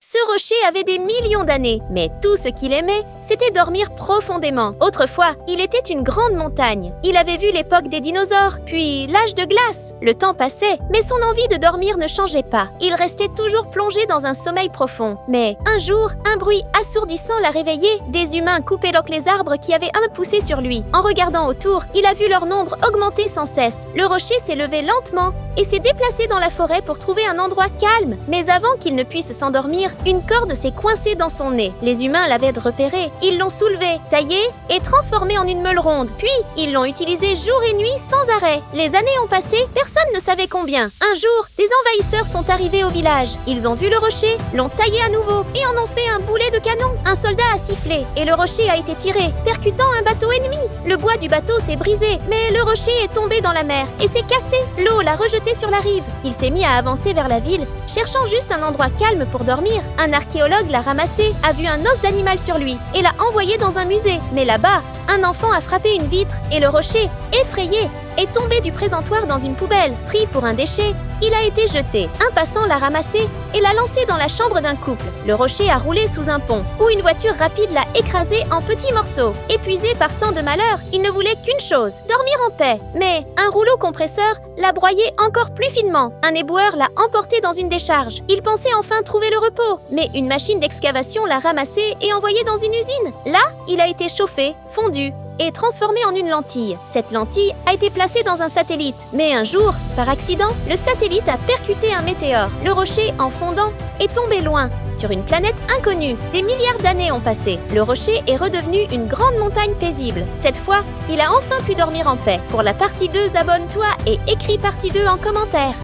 Ce rocher avait des millions d'années, mais tout ce qu'il aimait, c'était dormir profondément. Autrefois, il était une grande montagne. Il avait vu l'époque des dinosaures, puis l'âge de glace. Le temps passait, mais son envie de dormir ne changeait pas. Il restait toujours plongé dans un sommeil profond. Mais un jour, un bruit assourdissant l'a réveillé. Des humains coupaient donc les arbres qui avaient un poussé sur lui. En regardant autour, il a vu leur nombre augmenter sans cesse. Le rocher s'est levé lentement et s'est déplacé dans la forêt pour trouver un endroit calme. Mais avant qu'il ne puisse s'endormir, une corde s'est coincée dans son nez. Les humains l'avaient repéré. Ils l'ont soulevé, taillé et transformé en une meule ronde. Puis, ils l'ont utilisé jour et nuit sans arrêt. Les années ont passé, personne ne savait combien. Un jour, des envahisseurs sont arrivés au village. Ils ont vu le rocher, l'ont taillé à nouveau et en ont fait un boulet de canon. Un soldat a sifflé et le rocher a été tiré, percutant un bateau ennemi. Le bois du bateau s'est brisé, mais le rocher est tombé dans la mer et s'est cassé. L'eau l'a rejeté sur la rive. Il s'est mis à avancer vers la ville, cherchant juste un endroit calme pour dormir. Un archéologue l'a ramassé, a vu un os d'animal sur lui et l'a envoyé dans un musée. Mais là-bas, un enfant a frappé une vitre et le rocher, effrayé, est tombé du présentoir dans une poubelle. Pris pour un déchet, il a été jeté. Un passant l'a ramassé et l'a lancé dans la chambre d'un couple. Le rocher a roulé sous un pont, où une voiture rapide l'a écrasé en petits morceaux. Épuisé par tant de malheur, il ne voulait qu'une chose, dormir en paix. Mais un rouleau compresseur l'a broyé encore plus finement. Un éboueur l'a emporté dans une décharge. Il pensait enfin trouver le repos, mais une machine d'excavation l'a ramassé et envoyé dans une usine. Là, il a été chauffé, fondu et transformé en une lentille. Cette lentille a été placée dans un satellite. Mais un jour, par accident, le satellite a percuté un météore. Le rocher, en fondant, est tombé loin, sur une planète inconnue. Des milliards d'années ont passé. Le rocher est redevenu une grande montagne paisible. Cette fois, il a enfin pu dormir en paix. Pour la partie 2, abonne-toi et écris partie 2 en commentaire.